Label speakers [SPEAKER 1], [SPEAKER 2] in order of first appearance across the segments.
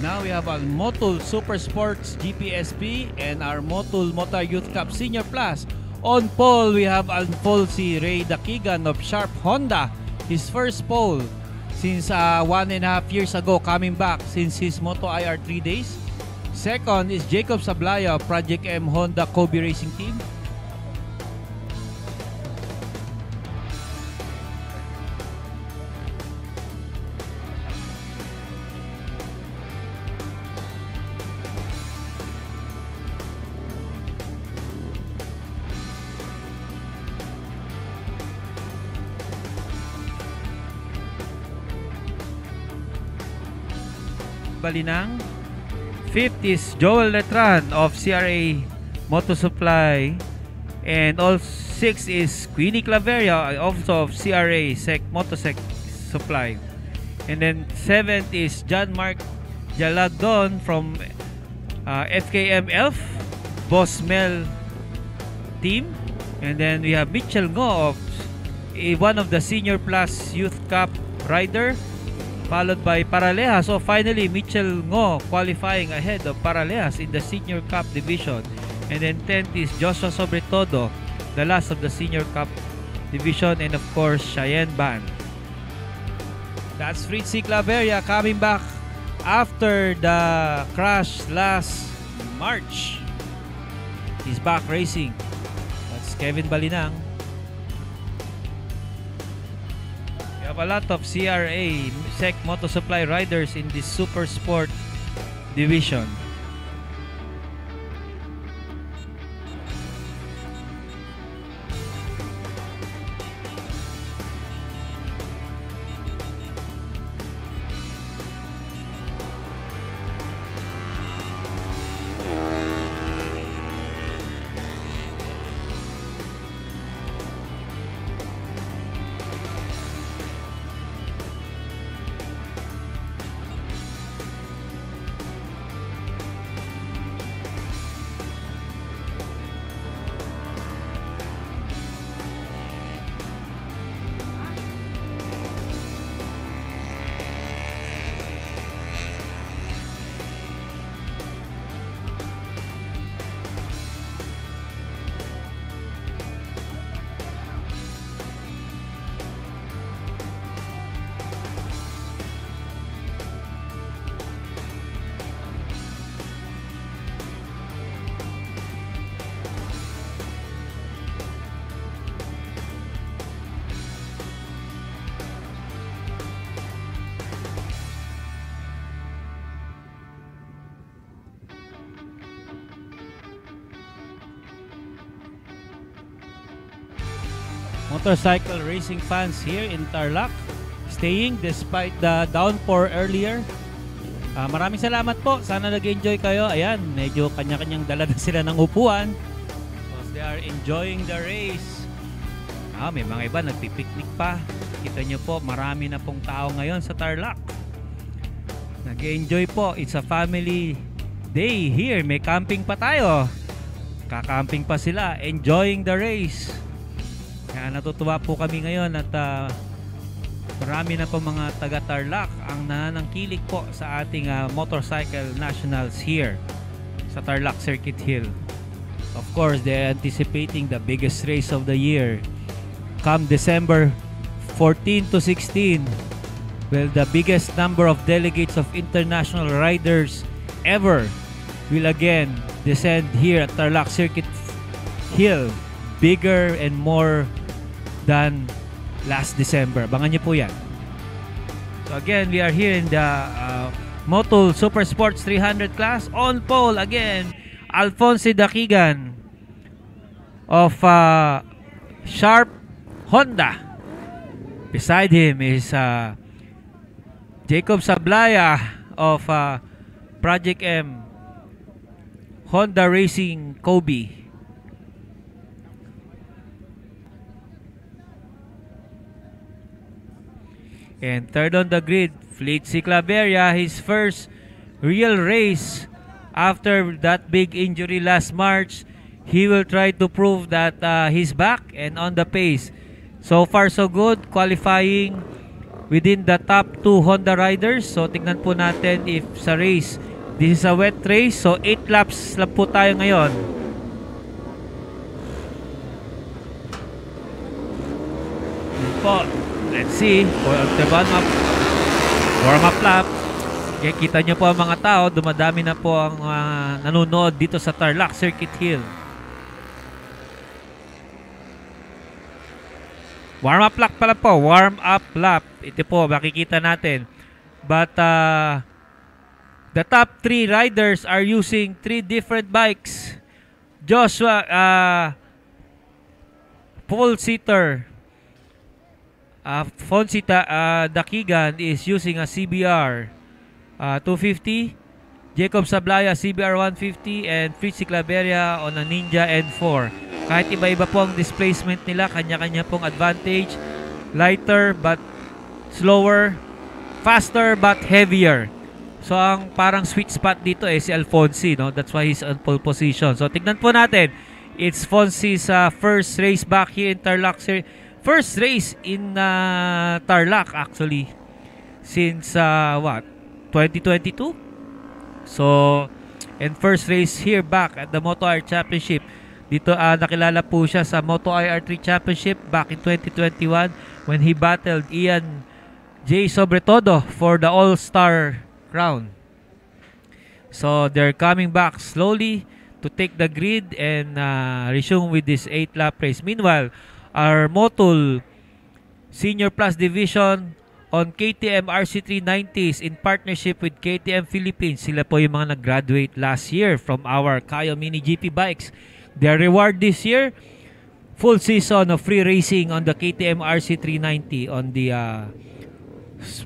[SPEAKER 1] now we have our Motul Super Sports GPSP and our Motul Motor Youth Cup Senior Plus. On pole, we have Alfonsi Ray Dakigan of Sharp Honda. His first pole since 1.5 years ago, coming back since his Moto IR 3 days. Second is Jacob Sablaya of Project M Honda Kobe Racing Team. Balinang. Fifth is Joel Letran of CRA Moto Supply, and all sixth is Queenie Claveria, also of CRA Motosec Supply. And then seventh is John Mark Jaladon from FKM Elf Boss Mel team. And then we have Mitchell Ngo of one of the Senior Plus Youth Cup rider, followed by Paralejas. So finally, Mitchell Ngo qualifying ahead of Paralejas in the Senior Cup division. And then 10th is Joshua Sobretodo, the last of the Senior Cup division. And of course, Cheyenne Ban. That's Fritzy Claveria coming back after the crash last March. He's back racing. That's Kevin Balinang. We have a lot of CRA SEC Moto Supply riders in this Super Sport division. Motorcycle racing fans here in Tarlac staying despite the downpour earlier. Maraming salamat po. Sana nag-enjoy kayo. Ayan, medyo kanya-kanyang dala na sila ng upuan because they are enjoying the race. May mga iba nagpipiknik pa. Kita nyo po, marami na pong tao ngayon sa Tarlac. Nag-enjoy po. It's a family day here. May camping pa tayo. Kakamping pa sila. Enjoying the race. Kaya natutuwa po kami ngayon at marami na po mga taga-Tarlac ang nananangkilik po sa ating motorcycle nationals here sa Tarlac Circuit Hill. Of course, they're anticipating the biggest race of the year. Come December 14 to 16, well, the biggest number of delegates of international riders ever will again descend here at Tarlac Circuit Hill. Bigger and more than last December. Abangan nyo po yan. So again, we are here in the Motul Super Sports 300 class. On pole again, Alfonso Dakigan of Sharp Honda. Beside him is Jacob Sablaya of Project M Honda Racing Kobe. And third on the grid, Fritzy Claveria, his first real race after that big injury last March. He will try to prove that he's back and on the pace. So far so good, qualifying within the top 2 Honda riders. So tingnan po natin if sa race, this is a wet race, so 8 laps lang po tayo ngayon. Yan po, let's see for the warm up lap. Kaya kita nyo po ang mga tao, dumadami na po ang nanonood dito sa Tarlac Circuit Hill. Warm up lap pala po, warm up lap. Ito po, makikita natin. But the top 3 riders are using 3 different bikes. Joshua, Paul Sitter, Fonzie Dakigan is using a CBR 250, Jacob Sablaya CBR 150, and Fritzy Claveria on a Ninja N4. Kahit iba-iba po ang displacement nila, kanya-kanya pong advantage. Lighter but slower, faster but heavier. So ang parang sweet spot dito si Alfonsi, no? That's why he's on pole position. So tignan po natin. It's Fonzie's first race back here in Tarlac. First race in Tarlac actually since 2022. So and first race here back at the Moto IR Championship. Dito nakilala po siya sa Moto IR3 Championship back in 2021 when he battled Ian J. Sobretodo for the All-Star crown. So they're coming back slowly to take the grid and resume with this 8-lap race. Meanwhile, our Motul Senior Plus Division on KTM RC390s in partnership with KTM Philippines. Sila po yung mga nag-graduate last year from our Kayo Mini GP bikes. Their reward this year, full season of free racing on the KTM RC390 on the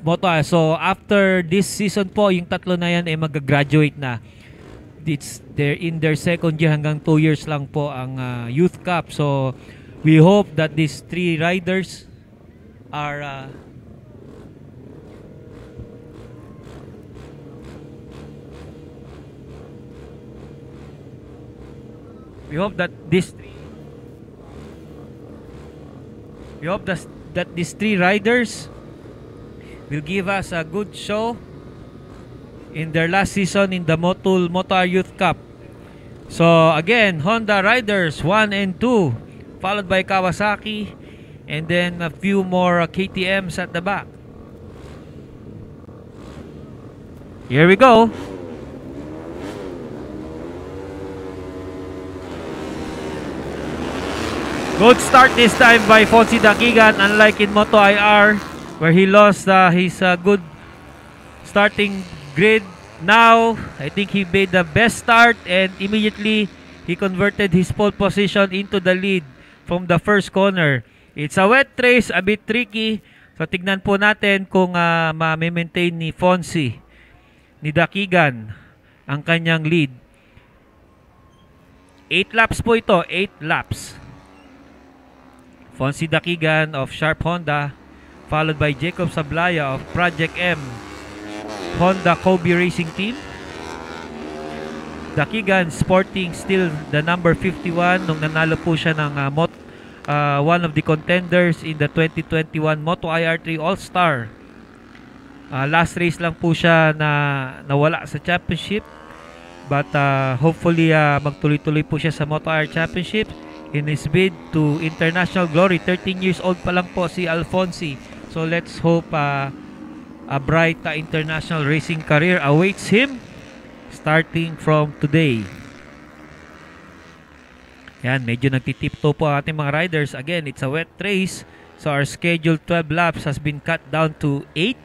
[SPEAKER 1] Moto. So after this season po, yung tatlo na yan ay mag-graduate na. They're in their second year, hanggang 2 years lang po ang Youth Cup. So we hope that these 3 riders are we hope that these 3 riders will give us a good show in their last season in the Motul Moto Youth Cup. So again, Honda riders 1 and 2, followed by Kawasaki, and then a few more KTMs at the back. Here we go. Good start this time by Fonzie Dakigan, unlike in Moto IR where he lost his good starting grid. Now, I think he made the best start and immediately he converted his pole position into the lead from the first corner. It's a wet race, a bit tricky. So tignan po natin kung ma-maintain ni Fonzie, ni Dakigan, ang kanyang lead. 8 laps po ito, 8 laps. Fonzie Dakigan of Sharp Honda, followed by Jacob Sablaya of Project M Honda Kobe Racing Team. Dakigan sporting still the number 51 nung nanalo po siya ng one of the contenders in the 2021 Moto IR3 All-Star. Last race lang po siya na nawala sa championship, but hopefully magtuloy-tuloy po siya sa Moto IR Championship in his bid to international glory. 13 years old pa lang po si Alfonsi. So let's hope a bright international racing career awaits him starting from today. Yan, medyo nagtitipto po ang ating mga riders. Again, it's a wet race. So our scheduled 12 laps has been cut down to 8.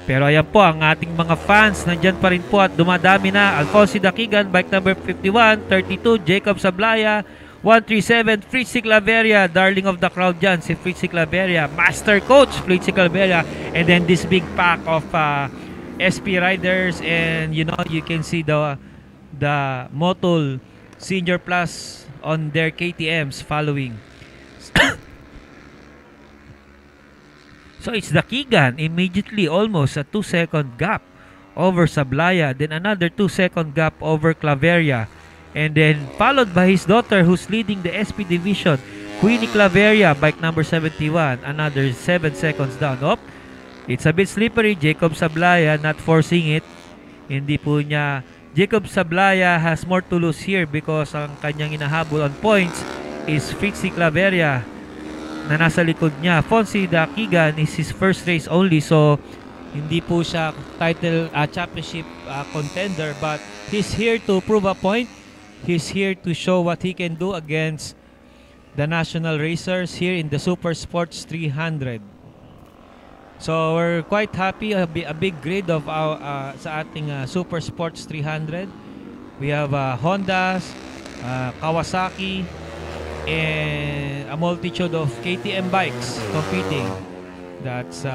[SPEAKER 1] Pero ayan po, ang ating mga fans nandyan pa rin po at dumadami na. Alfonsi Dakigan, bike number 51, 32, Jacob Sablaya, 137, Fritzy Claveria, darling of the crowd dyan, si Fritzy Claveria, master coach Fritzy Claveria, and then this big pack of SP riders, and you know, you can see the Motul Senior Plus on their KTMs following. So it's Dakigan immediately, almost a 2-second gap over Sablaya, then another 2-second gap over Claveria, and then followed by his daughter who's leading the SP division, Queenie Claveria, bike number 71, another 7 seconds down. It's a bit slippery. Jacob Sablaya not forcing it. Hindi po niya. Jacob Sablaya has more to lose here because ang kanyang inahabol on points is Fritzy Claveria na nasa likod niya. Fonzie Dakigan is his first race only, so hindi po siya title championship contender, but he's here to prove a point. He's here to show what he can do against the national racers here in the Super Sports 300. So we're quite happy, a big grid of our sa ating Super Sports 300. We have Hondas, Kawasaki, and a multitude of KTM bikes competing. That's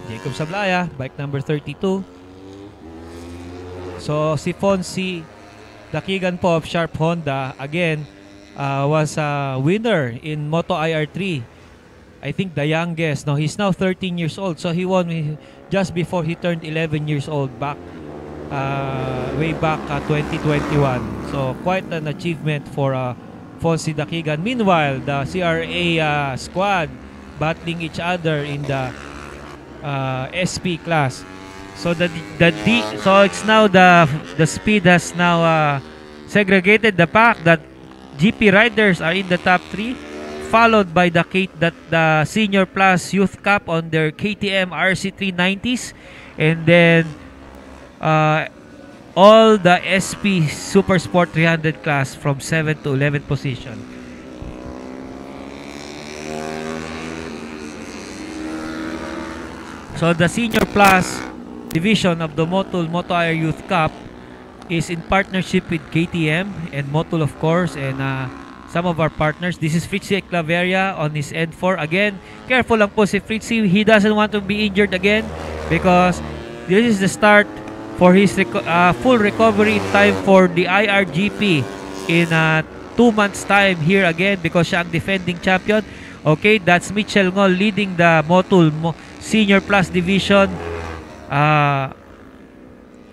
[SPEAKER 1] Jacob Sablaya, bike number 32. So si Fonzie Dakigan po of Sharp Honda again was a winner in Moto IR3. I think the youngest. No, he's now 13 years old. So he won just before he turned 11 years old back way back 2021. So quite an achievement for Fonzie Dakigan. Meanwhile, the CRA squad battling each other in the SP class. So so it's now the speed has now segregated the pack that GP riders are in the top 3, followed by the Senior Plus Youth Cup on their KTM RC390s, and then all the SP Super Sport 300 class from 7th to 11th position. So the Senior Plus division of the Motul Moto Air Youth Cup is in partnership with KTM and Motul, of course, and some of our partners. This is Fritzy Claveria on his N4. Again, careful lang po si Fritzy. He doesn't want to be injured again because this is the start for his full recovery in time for the IRGP in 2 months time here again because siya ang defending champion. Okay, that's Mitchell Ngo leading the Motul Senior Plus division,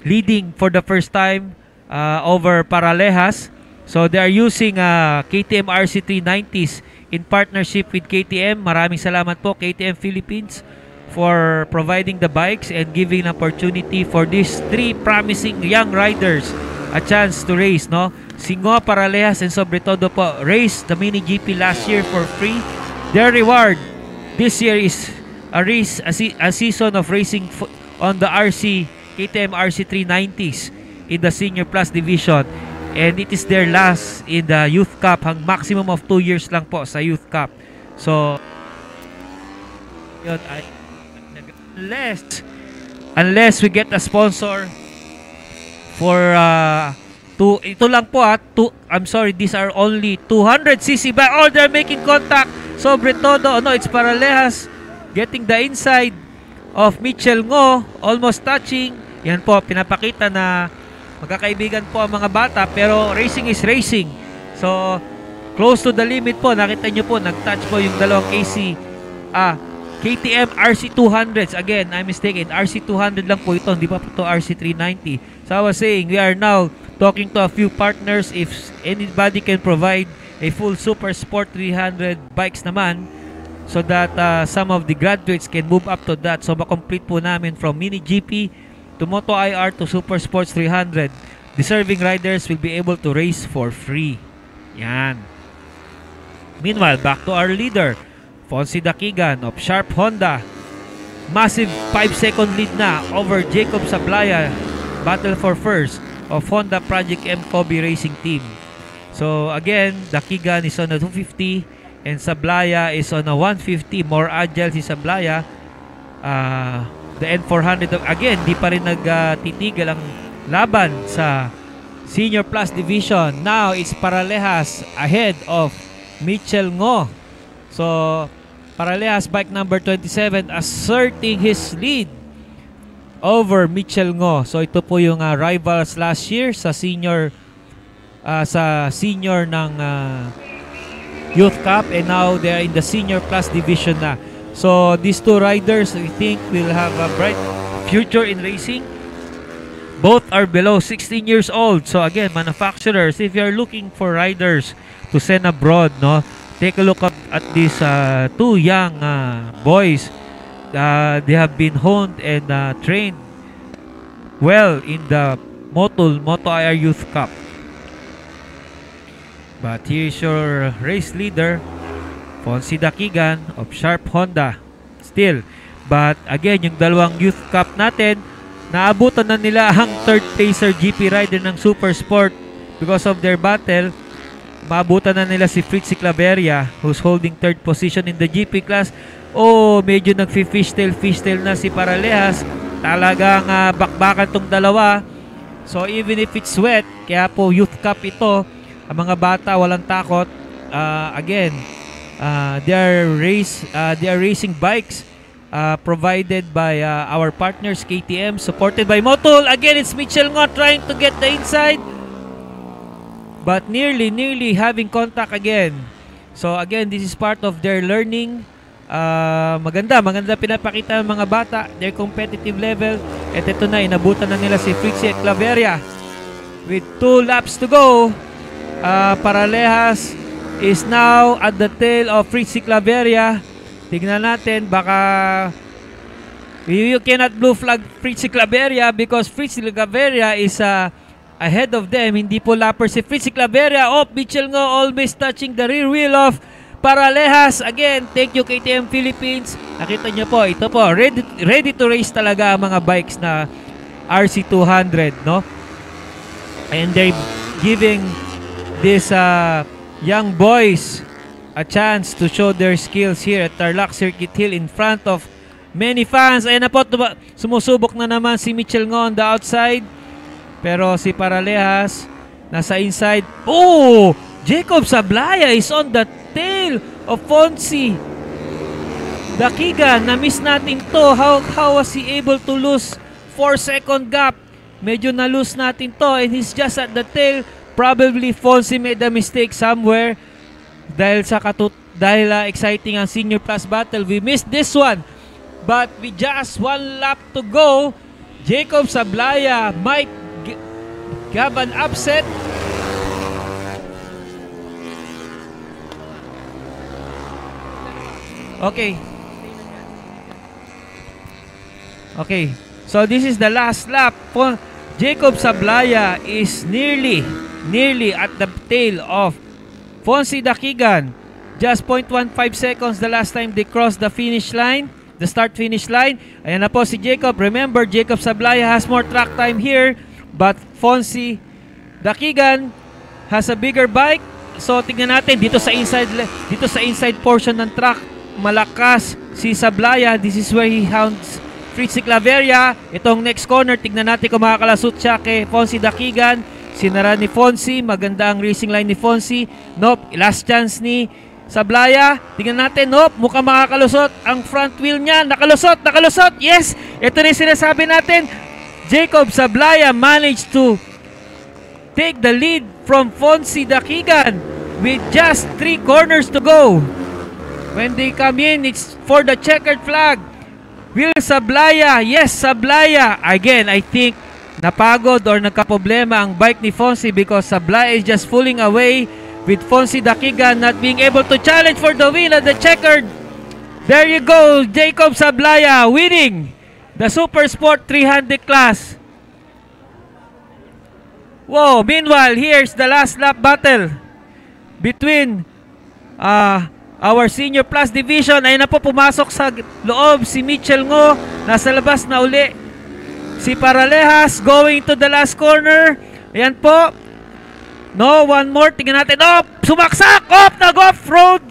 [SPEAKER 1] leading for the first time over Paralejas. So they are using KTM RC390s in partnership with KTM. Maraming salamat po KTM Philippines for providing the bikes and giving an opportunity for these 3 promising young riders a chance to race, no? Singo, Paralejas, and Sobretodo po raced the mini GP last year for free. Their reward this year is a season of racing on the KTM RC390s in the Senior Plus division, and it is their last in the Youth Cup. Hang maximum of 2 years lang po sa Youth Cup. So yun, unless we get a sponsor for ito lang po I'm sorry, these are only 200cc but they're making contact. Sobretodo, no, it's Paralejas getting the inside of Mitchell Ngo, almost touching. Yan po, pinapakita na magkakaibigan po ang mga bata, pero racing is racing. So, close to the limit po. Nakita nyo po, nag-touch po yung dalawang KTM RC200s. Again, I'm mistaken. RC200 lang po ito. Hindi pa po ito RC390. So, I was saying, we are now talking to a few partners. If anybody can provide a full Super Sport 300 bikes naman, so that some of the graduates can move up to that. So, makomplete po namin from Mini GP to Moto IR to Super Sports 300. Deserving riders will be able to race for free. Yan. Meanwhile, back to our leader, Fonzie Dakigan of Sharp Honda. Massive 5-second lead na over Jacob Sablaya. Battle for first of Honda Project M Kobe Racing Team. So again, Dakigan is on a 250 and Sablaya is on a 150. More agile si Sablaya. The N400 again, di pa rin nagtitigil ang laban sa Senior Plus Division. Now it's Paralejas ahead of Mitchell Ngo. So Paralejas, bike number 27, asserting his lead over Mitchell Ngo. So ito po yung rivals last year sa senior ng Youth Cup, and now they are in the Senior Plus division na. So these 2 riders, I think, will have a bright future in racing. Both are below 16 years old. So again, manufacturers, if you are looking for riders to send abroad, no, take a look at these 2 young boys they have been honed and trained well in the Moto IR Youth Cup. But here's your race leader, Fonzie Dakigan of Sharp Honda. Still, but again, yung dalawang Youth Cup natin, naabutan na nila ang third placer GP rider ng Super Sport because of their battle. Maabutan na nila si Fritzy Claveria, who's holding third position in the GP class. Oh, medyo nag-fishtail na si Paralejas. Talagang bakbakan tong dalawa. So even if it's wet, kaya po Youth Cup ito, ang mga bata walang takot. Again, they are racing bikes provided by our partners KTM, supported by Motul. Again, it's Mitchell Ngo trying to get the inside, but nearly having contact again. So again, this is part of their learning. Maganda pinapakita ng mga bata their competitive level. At ito na, inabutan na nila si Fritzy Claveria with 2 laps to go. Paralejas is now at the tail of Fritzy Claveria. Tignan natin, baka you cannot blue flag Fritzy Claveria because Fritzy Claveria is ahead of them. Hindi po lapper si Fritzy Claveria. Oh, Mitchell Ngo always touching the rear wheel of Paralejas. Again, thank you KTM Philippines. Nakita nyo po, ito po, ready to race talaga ang mga bikes na RC200, no? And they're giving these young boys a chance to show their skills here at Tarlac Circuit Hill in front of many fans. Ayan na po, sumusubok na naman si Mitchell Ngo on the outside. Pero si Paralejas nasa inside. Oh! Jacob Sablaya is on the tail of Fonzie Dakigan. Na-miss natin to. How was he able to lose 4-second gap? Medyo na-lose natin to and he's just at the tail. Probably Fonzie made a mistake somewhere dahil exciting ang Senior Plus battle. We missed this one. But with just 1 lap to go, Jacob Sablaya might have an upset. Okay. So this is the last lap. Jacob Sablaya is nearly at the tail of Fonzie Dakigan. Just 0.15 seconds the last time they crossed the finish line, the start-finish line. Ayan na po si Jacob. Remember, Jacob Sablaya has more track time here, but Fonzie Dakigan has a bigger bike. So tingnan natin dito sa inside portion ng track. Malakas si Sablaya. This is where he hounds Fritzy Claveria. Itong next corner, tignan natin kung makakalasot siya kay Fonzie Dakigan. Sinara ni Fonzie. Maganda ang racing line ni Fonzie. Nope, last chance ni Sablaya. Tignan natin, nope, mukhang makakalusot ang front wheel niya. Nakalusot. Yes, ito na yung sinasabi natin. Jacob Sablaya managed to take the lead from Fonzie Dakigan with just 3 corners to go. When they come in, it's for the checkered flag. Will Sablaya, yes, Sablaya. Again, I think napagod or nagkaproblema ang bike ni Fonzie because Sablaya is just fooling away with Fonzie Dakigan not being able to challenge for the win at the checkered. There you go, Jacob Sablaya winning the Super Sport 300 class. Whoa, meanwhile, here's the last lap battle between our Senior Plus Division. Ayun na po, pumasok sa loob si Mitchell Ngo. Nasa labas na uli si Paralejas going to the last corner. Ayan po. No, one more. Tingnan natin. Oh, sumaksak. Oh, nag-off-road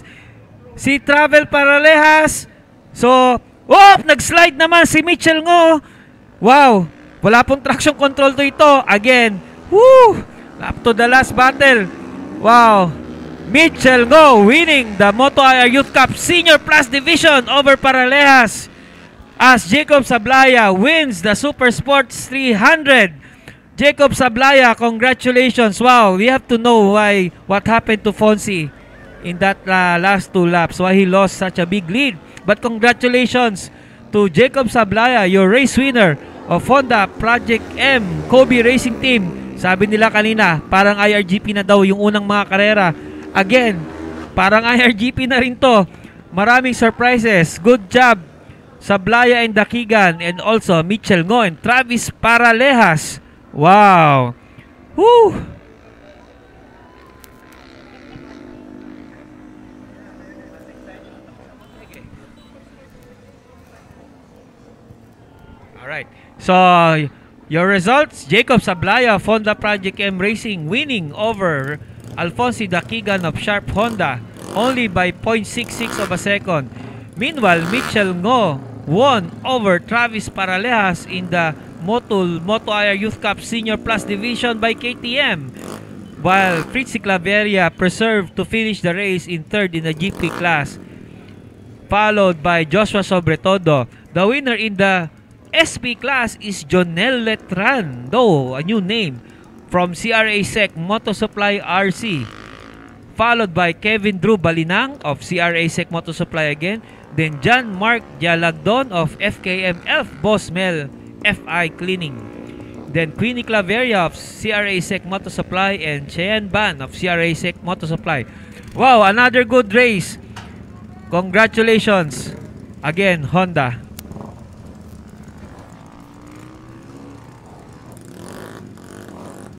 [SPEAKER 1] si Travel Paralejas. So, oh, nag-slide naman si Mitchell Ngo. Wow. Wala pong traction control to ito. Again. Woo! Up to the last battle. Wow. Mitchell Ngo winning the Moto IR Youth Cup Senior Plus Division over Paralejas as Jacob Sablaya wins the Super Sports 300. Jacob Sablaya, congratulations. Wow, we have to know what happened to Fonzie in that last 2 laps, why he lost such a big lead. But congratulations to Jacob Sablaya, your race winner of Honda Project M Kobe Racing Team. Sabi nila kanina, parang IRGP na daw yung unang mga karera. Again, parang IRGP na rin to. Maraming surprises. Good job Sablaya and Dakigan, and also Mitchell Ngo and Travis Paralejas. Wow! Woo! Alright. So, your results, Jacob Sablaya of Honda Project M Racing winning over Alfonso Dakigan of Sharp Honda only by 0.66 of a second. Meanwhile, Mitchell Ngo won over Travis Paralejas in the Moto Air Youth Cup Senior Plus Division by KTM, while Fritzy Claveria preserved to finish the race in third in the GP class, followed by Joshua Sobretodo. The winner in the SP class is Jonel Letran, though a new name, from CRA Sec Moto Supply RC, followed by Kevin Drew Balinang of CRA Sec Moto Supply again, then John Mark Dialagdon of FKM Elf Bosmel FI Cleaning, then Queenie Claveria of CRA Sec Moto Supply, and Cheyenne Ban of CRA Sec Moto Supply. Wow, another good race. Congratulations again, Honda.